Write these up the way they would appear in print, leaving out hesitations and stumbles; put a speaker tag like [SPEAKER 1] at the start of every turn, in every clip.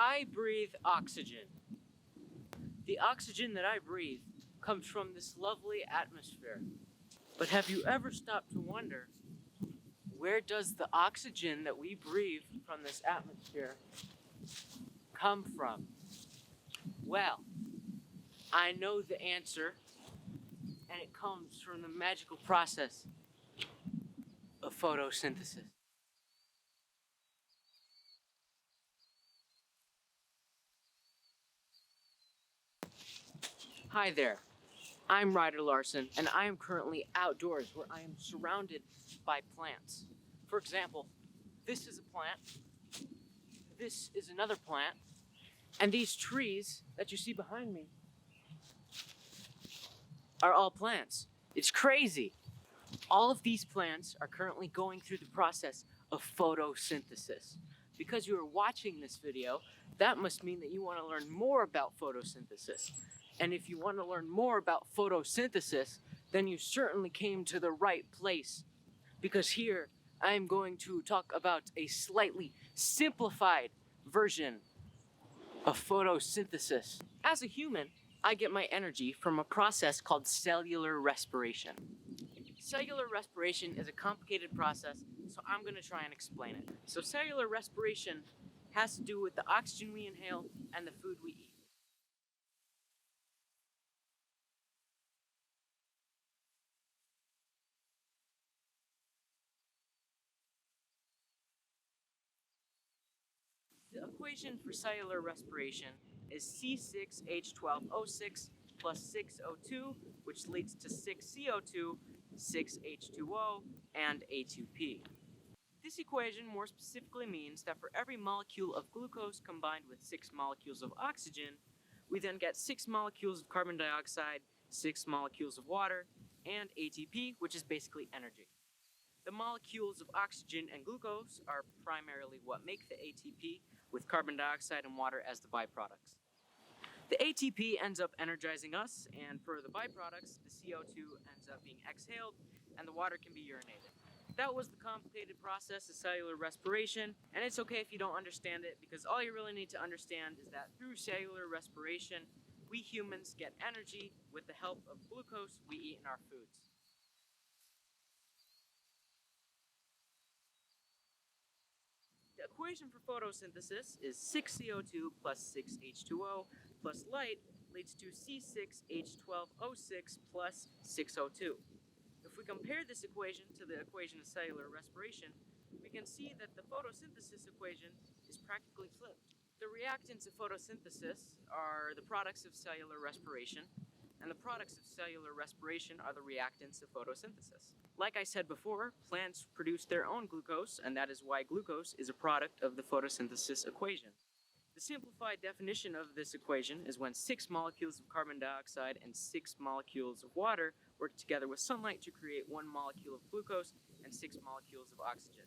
[SPEAKER 1] I breathe oxygen. The oxygen that I breathe comes from this lovely atmosphere. But have you ever stopped to wonder, where does the oxygen that we breathe from this atmosphere come from? Well, I know the answer, and it comes from the magical process of photosynthesis. Hi there, I'm Ryder Larson, and I am currently outdoors where I am surrounded by plants. For example, this is a plant, this is another plant, and these trees that you see behind me are all plants. It's crazy. All of these plants are currently going through the process of photosynthesis. Because you are watching this video, that must mean that you want to learn more about photosynthesis. And if you want to learn more about photosynthesis, then you certainly came to the right place. Because here, I am going to talk about a slightly simplified version of photosynthesis. As a human, I get my energy from a process called cellular respiration. Cellular respiration is a complicated process, so I'm going to try and explain it. So cellular respiration has to do with the oxygen we inhale and the food we eat. The equation for cellular respiration is C6H12O6 plus 6O2, which leads to 6CO2, 6H2O, and A2P. This equation more specifically means that for every molecule of glucose combined with 6 molecules of oxygen, we then get 6 molecules of carbon dioxide, 6 molecules of water, and ATP, which is basically energy. The molecules of oxygen and glucose are primarily what make the ATP, with carbon dioxide and water as the byproducts. The ATP ends up energizing us, and for the byproducts, the CO2 ends up being exhaled, and the water can be urinated. That was the complicated process of cellular respiration, and it's okay if you don't understand it, because all you really need to understand is that through cellular respiration, we humans get energy with the help of glucose we eat in our foods. The equation for photosynthesis is 6CO2 plus 6H2O plus light leads to C6H12O6 plus 6O2. If we compare this equation to the equation of cellular respiration, we can see that the photosynthesis equation is practically flipped. The reactants of photosynthesis are the products of cellular respiration, and the products of cellular respiration are the reactants of photosynthesis. Like I said before, plants produce their own glucose, and that is why glucose is a product of the photosynthesis equation. The simplified definition of this equation is when 6 molecules of carbon dioxide and 6 molecules of water work together with sunlight to create 1 molecule of glucose and 6 molecules of oxygen.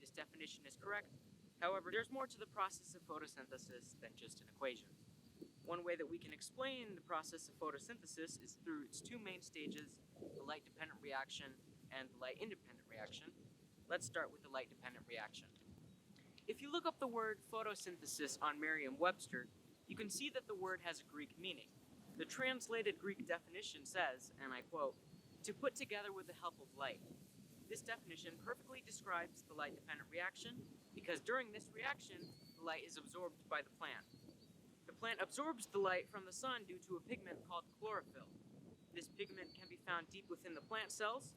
[SPEAKER 1] This definition is correct. However, there's more to the process of photosynthesis than just an equation. One way that we can explain the process of photosynthesis is through its 2 main stages, the light-dependent reaction and the light-independent reaction. Let's start with the light-dependent reaction. If you look up the word photosynthesis on Merriam-Webster, you can see that the word has a Greek meaning. The translated Greek definition says, and I quote, "to put together with the help of light." This definition perfectly describes the light-dependent reaction because during this reaction, the light is absorbed by the plant. The plant absorbs the light from the sun due to a pigment called chlorophyll. This pigment can be found deep within the plant cells.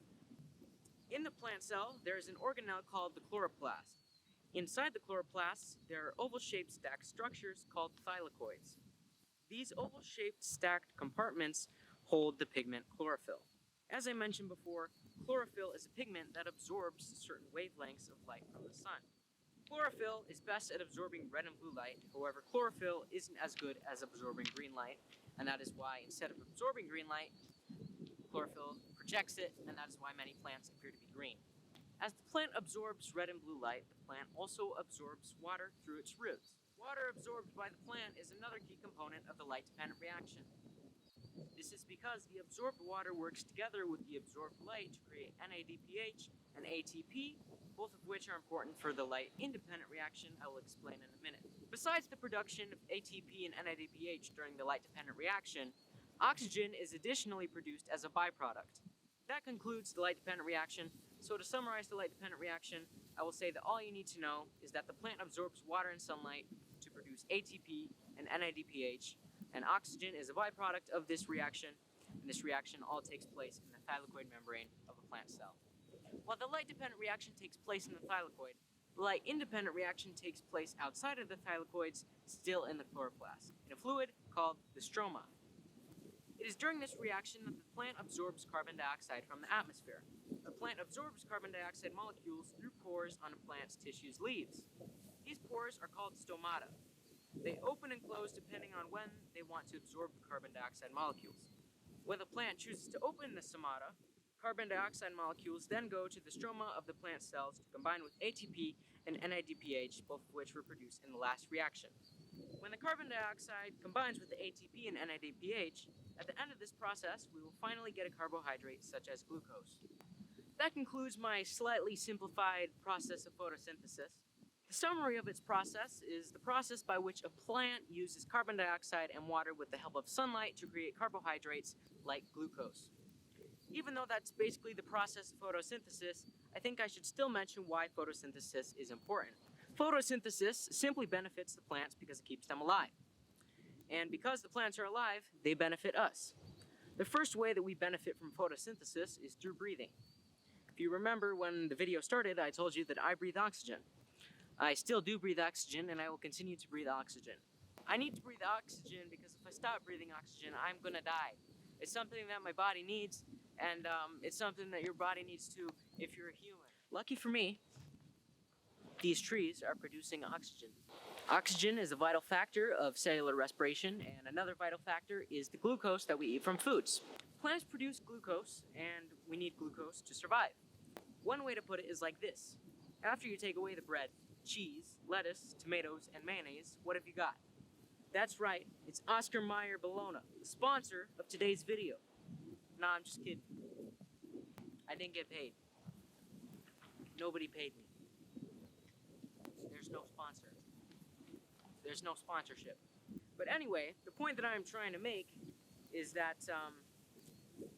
[SPEAKER 1] In the plant cell, there is an organelle called the chloroplast. Inside the chloroplasts, there are oval-shaped stacked structures called thylakoids. These oval-shaped stacked compartments hold the pigment chlorophyll. As I mentioned before, chlorophyll is a pigment that absorbs certain wavelengths of light from the sun. Chlorophyll is best at absorbing red and blue light, however, chlorophyll isn't as good as absorbing green light, and that is why instead of absorbing green light, chlorophyll projects it, and that is why many plants appear to be green. As the plant absorbs red and blue light, the plant also absorbs water through its roots. Water absorbed by the plant is another key component of the light-dependent reaction. This is because the absorbed water works together with the absorbed light to create NADPH and ATP, both of which are important for the light-independent reaction I will explain in a minute. Besides the production of ATP and NADPH during the light-dependent reaction, oxygen is additionally produced as a byproduct. That concludes the light-dependent reaction. So to summarize the light-dependent reaction, I will say that all you need to know is that the plant absorbs water and sunlight to produce ATP and NADPH, and oxygen is a byproduct of this reaction, and this reaction all takes place in the thylakoid membrane of a plant cell. While the light-dependent reaction takes place in the thylakoid, the light-independent reaction takes place outside of the thylakoids, still in the chloroplast, in a fluid called the stroma. It is during this reaction that the plant absorbs carbon dioxide from the atmosphere. The plant absorbs carbon dioxide molecules through pores on a plant's tissue's leaves. These pores are called stomata. They open and close depending on when they want to absorb the carbon dioxide molecules. When the plant chooses to open the stomata, carbon dioxide molecules then go to the stroma of the plant cells to combine with ATP and NADPH, both of which were produced in the last reaction. When the carbon dioxide combines with the ATP and NADPH, at the end of this process, we will finally get a carbohydrate such as glucose. That concludes my slightly simplified process of photosynthesis. The summary of its process is the process by which a plant uses carbon dioxide and water with the help of sunlight to create carbohydrates like glucose. Even though that's basically the process of photosynthesis, I think I should still mention why photosynthesis is important. Photosynthesis simply benefits the plants because it keeps them alive. And because the plants are alive, they benefit us. The first way that we benefit from photosynthesis is through breathing. If you remember when the video started, I told you that I breathe oxygen. I still do breathe oxygen, and I will continue to breathe oxygen. I need to breathe oxygen because if I stop breathing oxygen, I'm gonna die. It's something that my body needs, and it's something that your body needs too if you're a human. Lucky for me, these trees are producing oxygen. Oxygen is a vital factor of cellular respiration, and another vital factor is the glucose that we eat from foods. Plants produce glucose, and we need glucose to survive. One way to put it is like this. After you take away the bread, cheese, lettuce, tomatoes, and mayonnaise, what have you got? That's right, it's Oscar Mayer Bologna, the sponsor of today's video. Nah, I'm just kidding. I didn't get paid. Nobody paid me. There's no sponsor. There's no sponsorship. But anyway, the point that I'm trying to make is that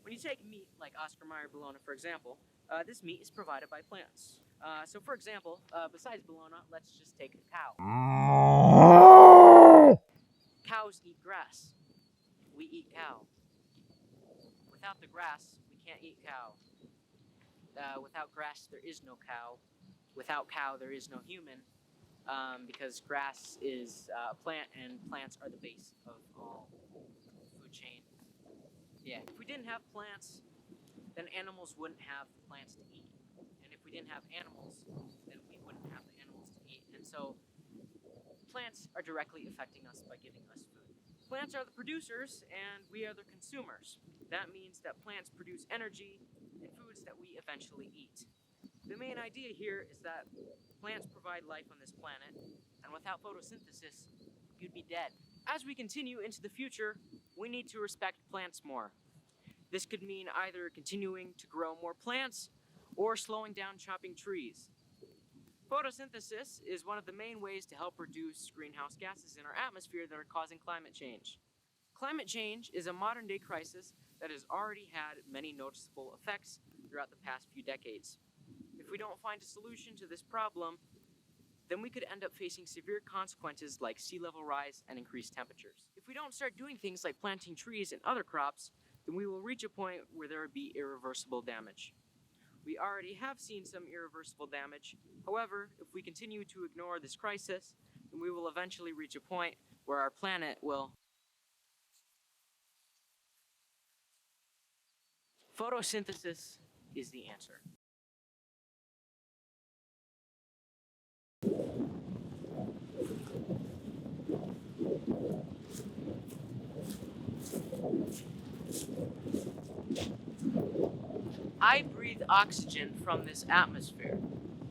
[SPEAKER 1] when you take meat, like Oscar Mayer Bologna, for example, this meat is provided by plants. So for example, besides bologna, let's just take a cow. Cows eat grass. We eat cow. Without the grass, we can't eat cow. Without grass, there is no cow. Without cow, there is no human, because grass is a plant, and plants are the base of all food chain. Yeah, if we didn't have plants, then animals wouldn't have plants to eat. And if we didn't have animals, then we wouldn't have the animals to eat. And so, plants are directly affecting us by giving us food. Plants are the producers, and we are the consumers. That means that plants produce energy and foods that we eventually eat. The main idea here is that plants provide life on this planet, and without photosynthesis, you'd be dead. As we continue into the future, we need to respect plants more. This could mean either continuing to grow more plants or slowing down chopping trees. Photosynthesis is one of the main ways to help reduce greenhouse gases in our atmosphere that are causing climate change. Climate change is a modern-day crisis that has already had many noticeable effects throughout the past few decades. If we don't find a solution to this problem, then we could end up facing severe consequences like sea level rise and increased temperatures. If we don't start doing things like planting trees and other crops, then we will reach a point where there would be irreversible damage. We already have seen some irreversible damage. However, if we continue to ignore this crisis, then we will eventually reach a point where our planet will... Photosynthesis is the answer. I breathe oxygen from this atmosphere.